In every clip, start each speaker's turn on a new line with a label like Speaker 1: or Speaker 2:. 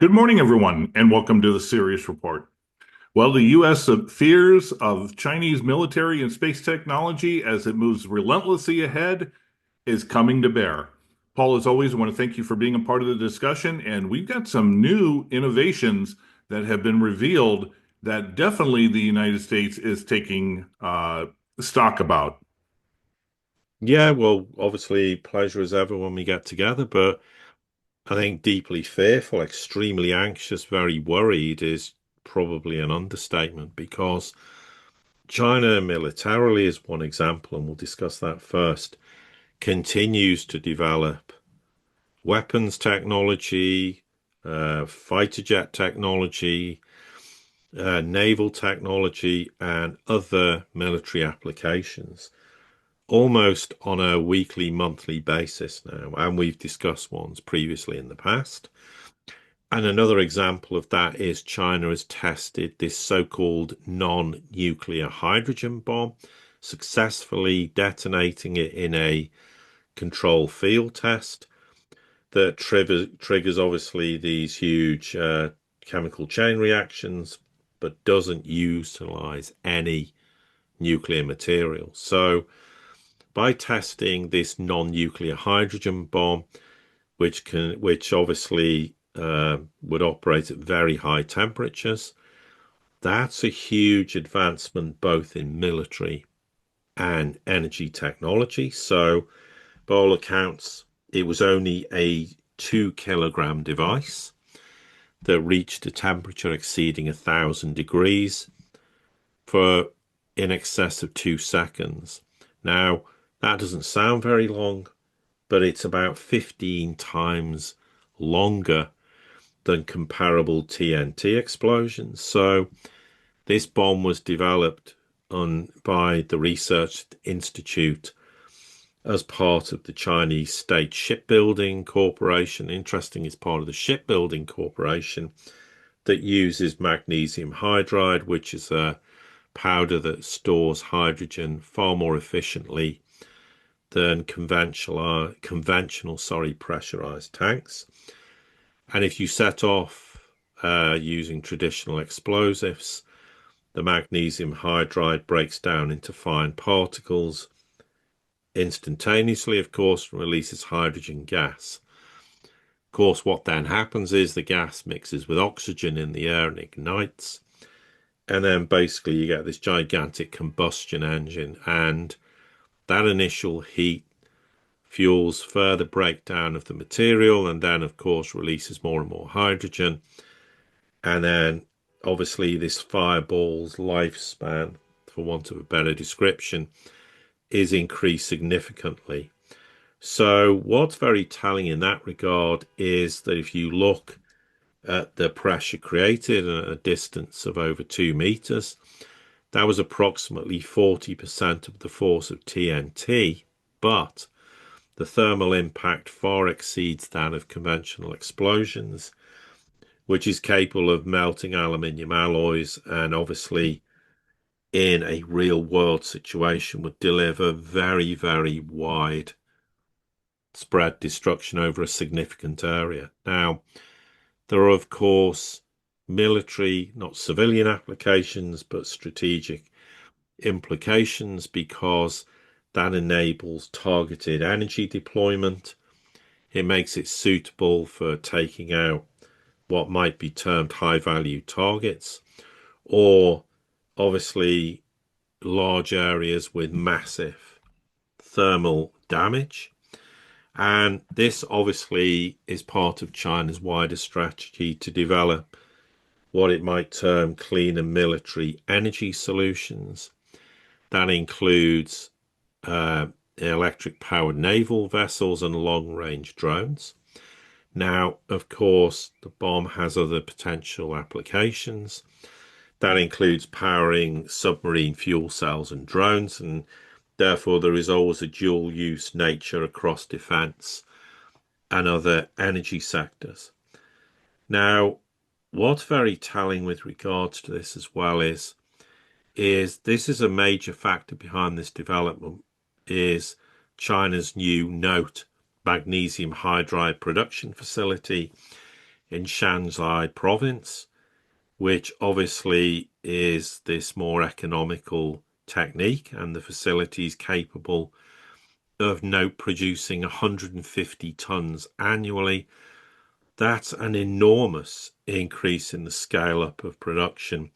Speaker 1: Good morning, everyone, and welcome to the Sirius Report. Well, the U.S. fears of Chinese military and space technology as it moves relentlessly ahead is coming to bear. Paul, as always, I want to thank you for being a part of the discussion, and we've got some new innovations that have been revealed that definitely the United States is taking stock about.
Speaker 2: Yeah, well, obviously, pleasure as ever when we get together, but I think deeply fearful, extremely anxious, very worried is probably an understatement because China militarily is one example, and we'll discuss that first, continues to develop weapons technology, fighter jet technology, naval technology, and other military applications almost on a weekly, monthly basis now, and we've discussed ones previously in the past. And another example of that is China has tested this so-called non-nuclear hydrogen bomb, successfully detonating it in a control field test that triggers obviously these huge chemical chain reactions, but doesn't utilize any nuclear material. So by testing this non-nuclear hydrogen bomb, which obviously would operate at very high temperatures. That's a huge advancement both in military and energy technology. So, by all accounts, it was only a 2 kilogram device that reached a temperature exceeding 1,000 degrees for in excess of 2 seconds. Now, that doesn't sound very long, but it's about 15 times longer than comparable TNT explosions. So this bomb was developed by the Research Institute as part of the Chinese State Shipbuilding Corporation. Interesting, it's part of the Shipbuilding Corporation that uses magnesium hydride, which is a powder that stores hydrogen far more efficiently than conventional pressurized tanks. And if you set off using traditional explosives, the magnesium hydride breaks down into fine particles instantaneously, of course, and releases hydrogen gas. Of course, what then happens is the gas mixes with oxygen in the air and ignites. And then basically you get this gigantic combustion engine, and that initial heat fuels further breakdown of the material and then, of course, releases more and more hydrogen. And then, obviously, this fireball's lifespan, for want of a better description, is increased significantly. So, what's very telling in that regard is that if you look at the pressure created at a distance of over 2 meters, that was approximately 40% of the force of TNT, but the thermal impact far exceeds that of conventional explosions, which is capable of melting aluminium alloys and obviously in a real world situation would deliver very, very wide spread destruction over a significant area. Now, there are, of course, military, not civilian applications, but strategic implications because that enables targeted energy deployment. It makes it suitable for taking out what might be termed high value targets, or obviously large areas with massive thermal damage. And this obviously is part of China's wider strategy to develop what it might term cleaner military energy solutions. That includes electric powered naval vessels and long range drones. Now, of course, the bomb has other potential applications. That includes powering submarine fuel cells and drones, and therefore there is always a dual use nature across defense and other energy sectors. Now, what's very telling with regards to this as well is this is a major factor behind this development is China's new Note magnesium hydride production facility in Shanxi province, which obviously is this more economical technique, and the facility is capable of now producing 150 tons annually. That's an enormous increase in the scale up of production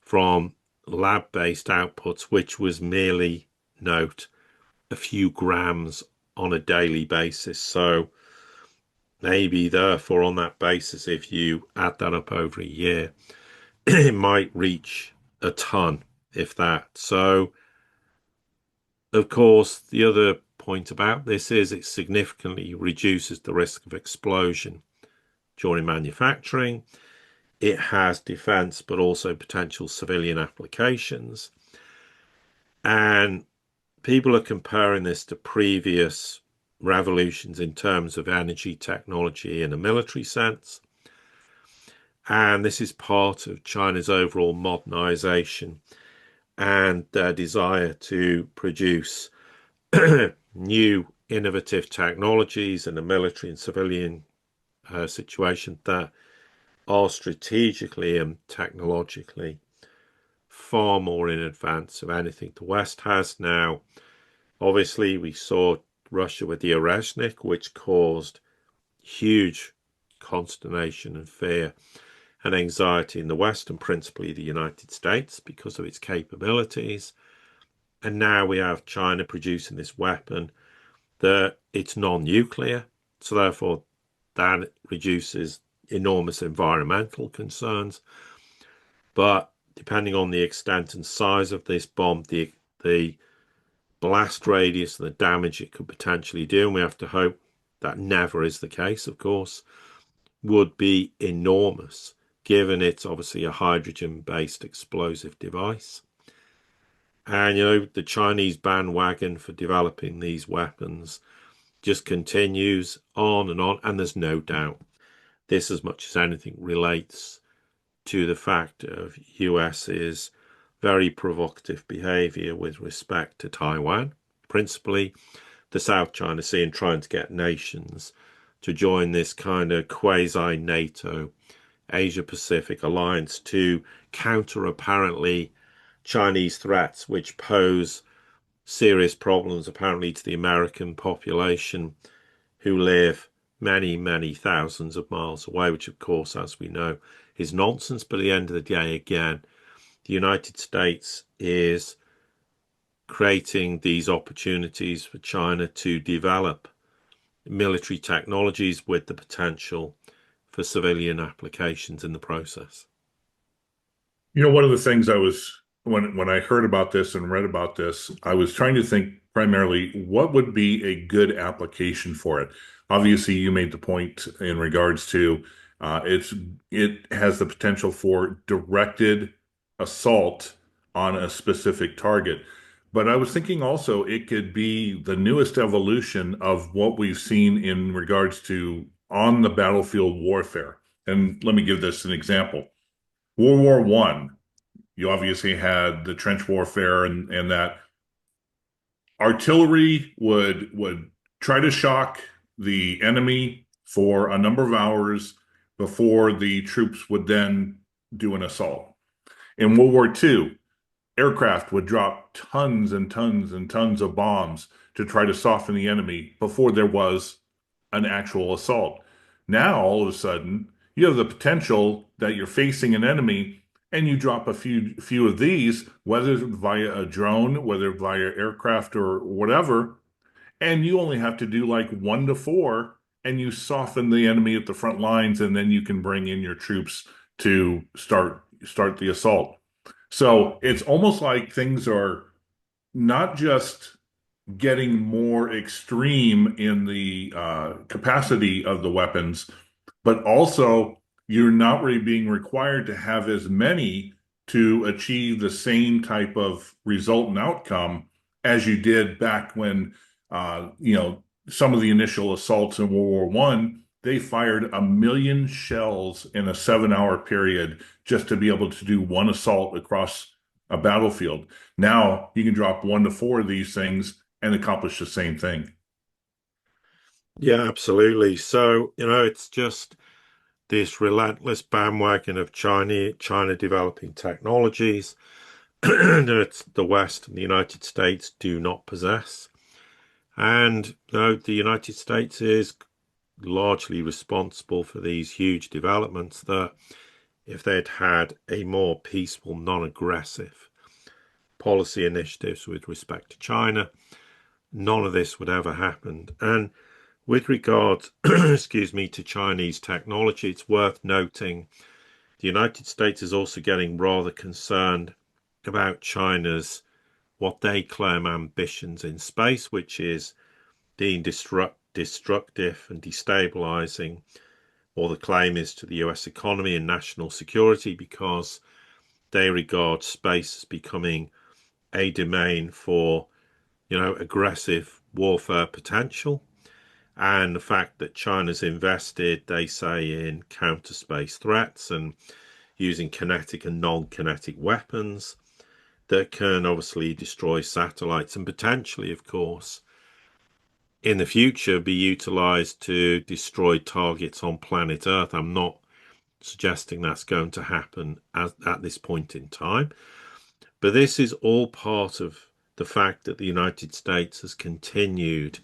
Speaker 2: from lab-based outputs, which was merely, note, a few grams on a daily basis. So maybe therefore on that basis, if you add that up over a year, it might reach a ton, if that. So of course, the other point about this is it significantly reduces the risk of explosion during manufacturing. It has defense, but also potential civilian applications. And people are comparing this to previous revolutions in terms of energy technology in a military sense. And this is part of China's overall modernization and their desire to produce new innovative technologies in a military and civilian situation that are strategically and technologically far more in advance of anything the West has now. Obviously, we saw Russia with the Oreshnik, which caused huge consternation and fear and anxiety in the West, and principally the United States, because of its capabilities. And now we have China producing this weapon that it's non-nuclear, so therefore that reduces enormous environmental concerns. But depending on the extent and size of this bomb, the blast radius and the damage it could potentially do, and we have to hope that never is the case, of course, would be enormous, given it's obviously a hydrogen-based explosive device. And, the Chinese bandwagon for developing these weapons just continues on, and there's no doubt this, as much as anything, relates to the fact of US's very provocative behavior with respect to Taiwan, principally the South China Sea, and trying to get nations to join this kind of quasi-NATO Asia-Pacific alliance to counter apparently Chinese threats, which pose serious problems apparently to the American population who live many, many thousands of miles away, which of course, as we know, is nonsense. But at the end of the day, again, the United States is creating these opportunities for China to develop military technologies with the potential for civilian applications in the process.
Speaker 1: One of the things I was when I heard about this and read about this, I was trying to think primarily what would be a good application for it. Obviously, you made the point in regards to it has the potential for directed assault on a specific target. But I was thinking also it could be the newest evolution of what we've seen in regards to on the battlefield warfare. And let me give this an example. World War One, you obviously had the trench warfare and that artillery would try to shock the enemy for a number of hours before the troops would then do an assault. In World War Two, aircraft would drop tons and tons and tons of bombs to try to soften the enemy before there was an actual assault. Now, all of a sudden, you have the potential that you're facing an enemy and you drop a few of these, whether via a drone, whether via aircraft or whatever, and you only have to do like 1 to 4, and you soften the enemy at the front lines, and then you can bring in your troops to start the assault. So it's almost like things are not just getting more extreme in the capacity of the weapons, but also you're not really being required to have as many to achieve the same type of result and outcome as you did back when, some of the initial assaults in World War One, they fired 1 million shells in a 7-hour period just to be able to do one assault across a battlefield. Now you can drop 1 to 4 of these things and accomplish the same thing.
Speaker 2: Yeah, absolutely. So, it's just this relentless bandwagon of China developing technologies that the West and the United States do not possess. And the United States is largely responsible for these huge developments that if they'd had a more peaceful, non-aggressive policy initiatives with respect to China, none of this would ever happen. And with regard, excuse me, to Chinese technology, it's worth noting the United States is also getting rather concerned about China's what they claim ambitions in space, which is being destructive and destabilizing, or the claim is to the US economy and national security, because they regard space as becoming a domain for, aggressive warfare potential. And the fact that China's invested, they say, in counter space threats and using kinetic and non-kinetic weapons that can obviously destroy satellites and potentially, of course, in the future be utilized to destroy targets on planet Earth. I'm not suggesting that's going to happen at this point in time, but this is all part of the fact that the United States has continued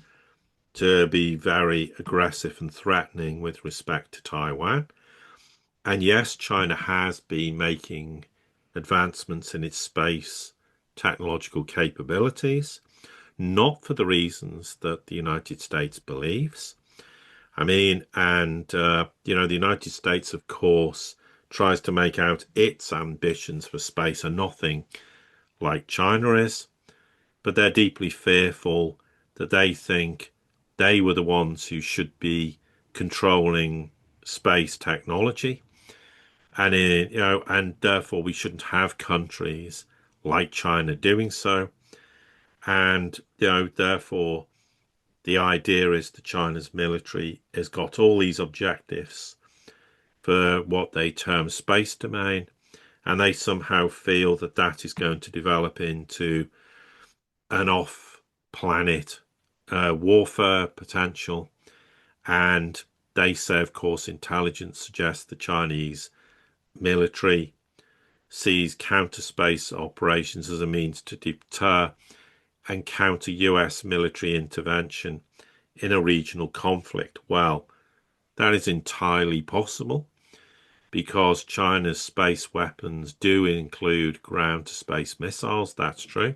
Speaker 2: to be very aggressive and threatening with respect to Taiwan. And yes, China has been making advancements in its space technological capabilities, not for the reasons that the United States believes. I mean, and, the United States, of course, tries to make out its ambitions for space are nothing like China is, but they're deeply fearful that they think they were the ones who should be controlling space technology. And and therefore we shouldn't have countries like China doing so. And therefore the idea is that China's military has got all these objectives for what they term space domain, and they somehow feel that that is going to develop into an off-planet warfare potential. And they say, of course, intelligence suggests the Chinese military sees counter space operations as a means to deter and counter US military intervention in a regional conflict. Well, that is entirely possible because China's space weapons do include ground-to-space missiles. That's true.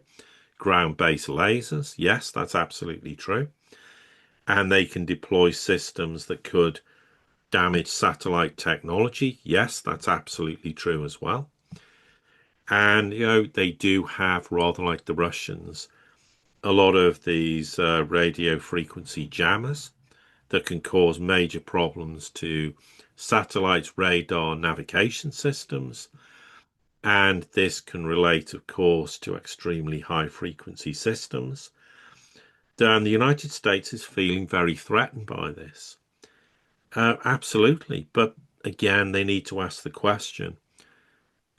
Speaker 2: Ground-based lasers. Yes, that's absolutely true. And they can deploy systems that could damage satellite technology. Yes, that's absolutely true as well. And, they do have, rather like the Russians, a lot of these radio frequency jammers that can cause major problems to satellites, radar, navigation systems. And this can relate, of course, to extremely high frequency systems. And the United States is feeling very threatened by this. Absolutely. But again, they need to ask the question,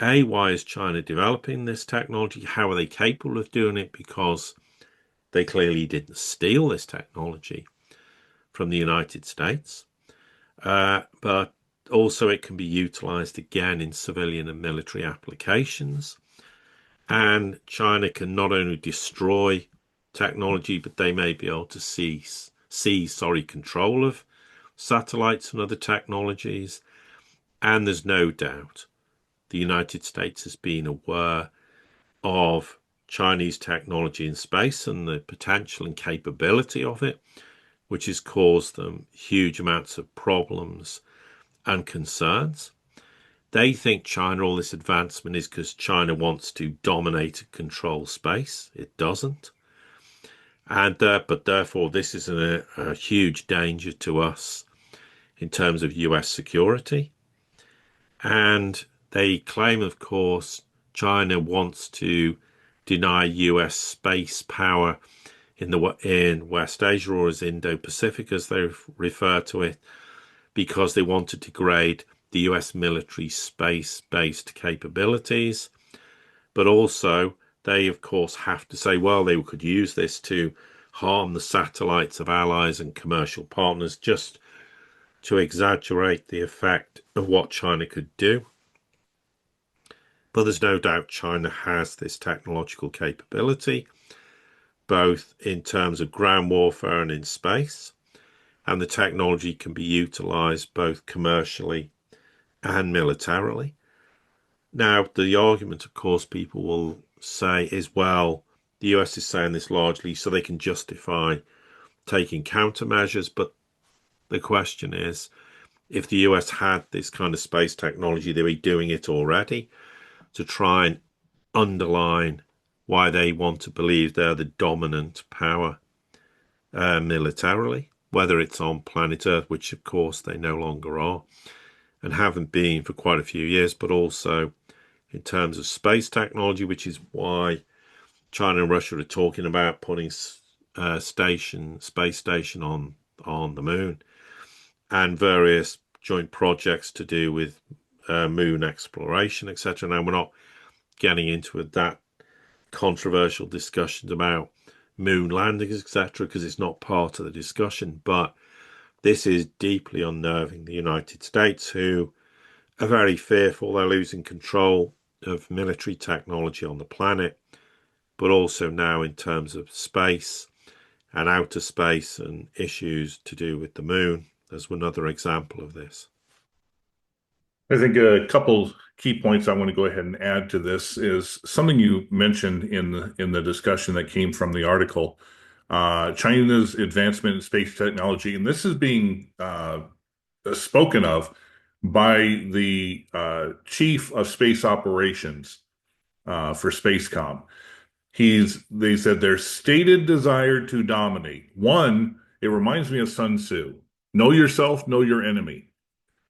Speaker 2: A, why is China developing this technology? How are they capable of doing it? Because they clearly didn't steal this technology from the United States. But also it can be utilized again in civilian and military applications. And China can not only destroy technology, but they may be able to seize control of satellites and other technologies. And there's no doubt the United States has been aware of Chinese technology in space and the potential and capability of it, which has caused them huge amounts of problems and concerns. They think China, all this advancement is because China wants to dominate and control space. It doesn't. And but therefore, this is a huge danger to us in terms of US security. And they claim, of course, China wants to deny US space power in West Asia, or as Indo-Pacific, as they refer to it, because they want to degrade the US military space-based capabilities. But also, they, of course, have to say, well, they could use this to harm the satellites of allies and commercial partners, just to exaggerate the effect of what China could do. But there's no doubt China has this technological capability, both in terms of ground warfare and in space, and the technology can be utilized both commercially and militarily. Now, the argument, of course, people will say is, well, the US is saying this largely so they can justify taking countermeasures. But the question is, if the US had this kind of space technology, they'd be doing it already to try and underline why they want to believe they're the dominant power militarily, whether it's on planet Earth, which of course they no longer are and haven't been for quite a few years, but also in terms of space technology, which is why China and Russia are talking about putting space station on the moon, and various joint projects to do with moon exploration, etc. Now, we're not getting into that controversial discussions about moon landings, etc., because it's not part of the discussion. But this is deeply unnerving the United States, who are very fearful they're losing control of military technology on the planet, but also now in terms of space and outer space and issues to do with the moon. There's another example of this.
Speaker 1: I think a couple key points I want to go ahead and add to this is something you mentioned in the discussion that came from the article. China's advancement in space technology, and this is being spoken of by the chief of space operations for Spacecom. They said their stated desire to dominate. One, it reminds me of Sun Tzu. Know yourself, know your enemy.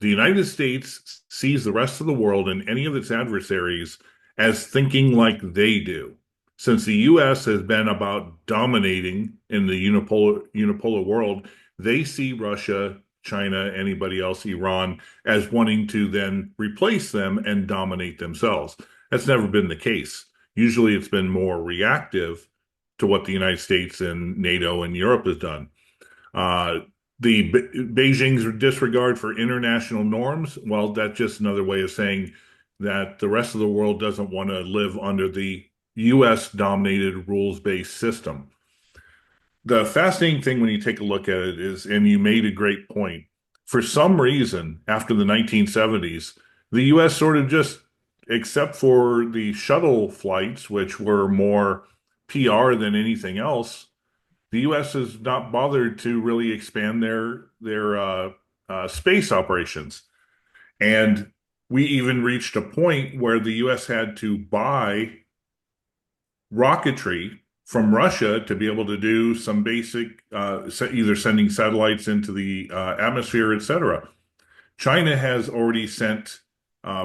Speaker 1: The United States sees the rest of the world and any of its adversaries as thinking like they do. Since the U.S. has been about dominating in the unipolar world, they see Russia, China, anybody else, Iran, as wanting to then replace them and dominate themselves. That's never been the case. Usually it's been more reactive to what the United States and NATO and Europe has done. The Beijing's disregard for international norms, well, that's just another way of saying that the rest of the world doesn't want to live under the US-dominated rules-based system. The fascinating thing when you take a look at it is, and you made a great point, for some reason, after the 1970s, the US sort of just, except for the shuttle flights, which were more PR than anything else, the U.S. has not bothered to really expand their space operations. And we even reached a point where the U.S. had to buy rocketry from Russia to be able to do some basic, either sending satellites into the atmosphere, etc. China has already sent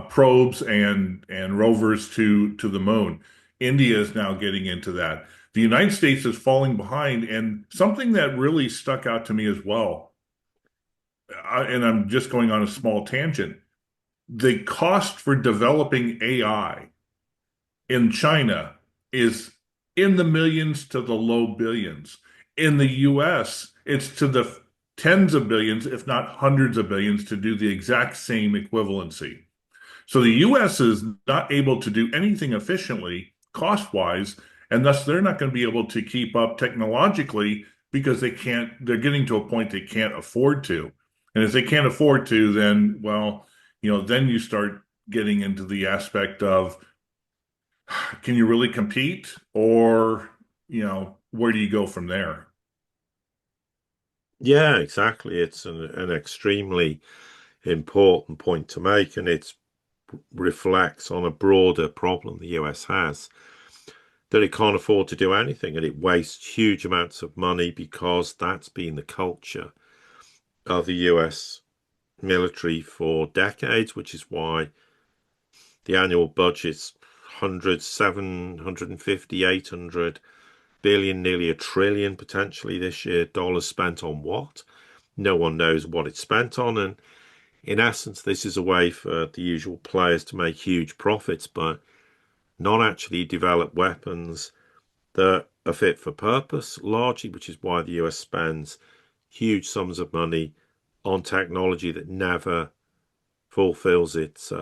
Speaker 1: probes and rovers to the moon. India is now getting into that. The United States is falling behind, and something that really stuck out to me as well, and I'm just going on a small tangent, the cost for developing AI in China is in the millions to the low billions. In the US, it's to the tens of billions, if not hundreds of billions, to do the exact same equivalency. So the US is not able to do anything efficiently, cost-wise, and thus they're not going to be able to keep up technologically because they're getting to a point they can't afford to. And if they can't afford to, then, well, then you start getting into the aspect of, can you really compete? Or, where do you go from there?
Speaker 2: Yeah, exactly. It's an extremely important point to make, and it reflects on a broader problem the US has, that it can't afford to do anything and it wastes huge amounts of money because that's been the culture of the US military for decades, which is why the annual budget's 100, 750, 800 billion, nearly a trillion potentially this year, dollars spent on what? No one knows what it's spent on. And in essence, this is a way for the usual players to make huge profits, but not actually develop weapons that are fit for purpose, largely, which is why the US spends huge sums of money on technology that never fulfills its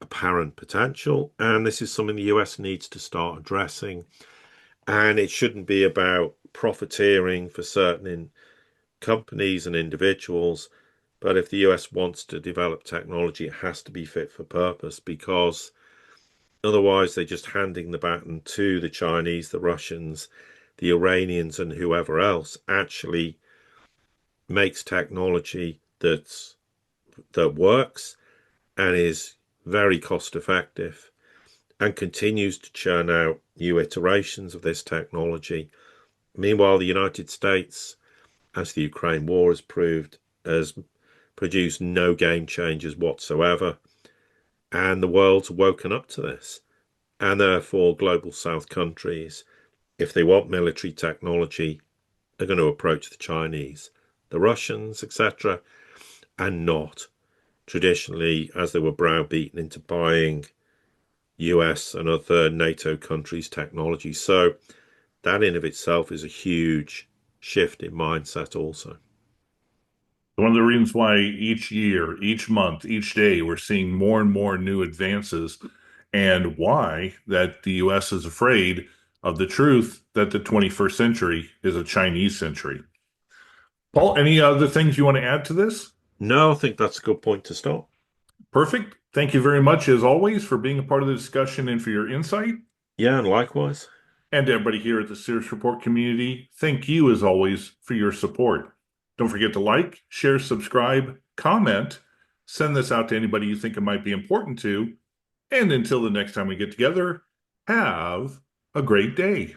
Speaker 2: apparent potential. And this is something the US needs to start addressing. And it shouldn't be about profiteering for certain companies and individuals. But if the US wants to develop technology, it has to be fit for purpose, because otherwise they're just handing the baton to the Chinese, the Russians, the Iranians, and whoever else actually makes technology that works and is very cost effective and continues to churn out new iterations of this technology. Meanwhile, the United States, as the Ukraine war has proved, has produced no game changers whatsoever. And the world's woken up to this. And therefore, global South countries, if they want military technology, are going to approach the Chinese, the Russians, etc., and not traditionally, as they were browbeaten into buying US and other NATO countries' technology. So that in of itself is a huge shift in mindset also.
Speaker 1: One of the reasons why each year, each month, each day, we're seeing more and more new advances, and why that the US is afraid of the truth that the 21st century is a Chinese century. Paul, any other things you want to add to this?
Speaker 2: No, I think that's a good point to stop.
Speaker 1: Perfect. Thank you very much, as always, for being a part of the discussion and for your insight.
Speaker 2: Yeah, and likewise.
Speaker 1: And to everybody here at the Sirius Report community, thank you, as always, for your support. Don't forget to like, share, subscribe, comment, send this out to anybody you think it might be important to. And until the next time we get together, have a great day.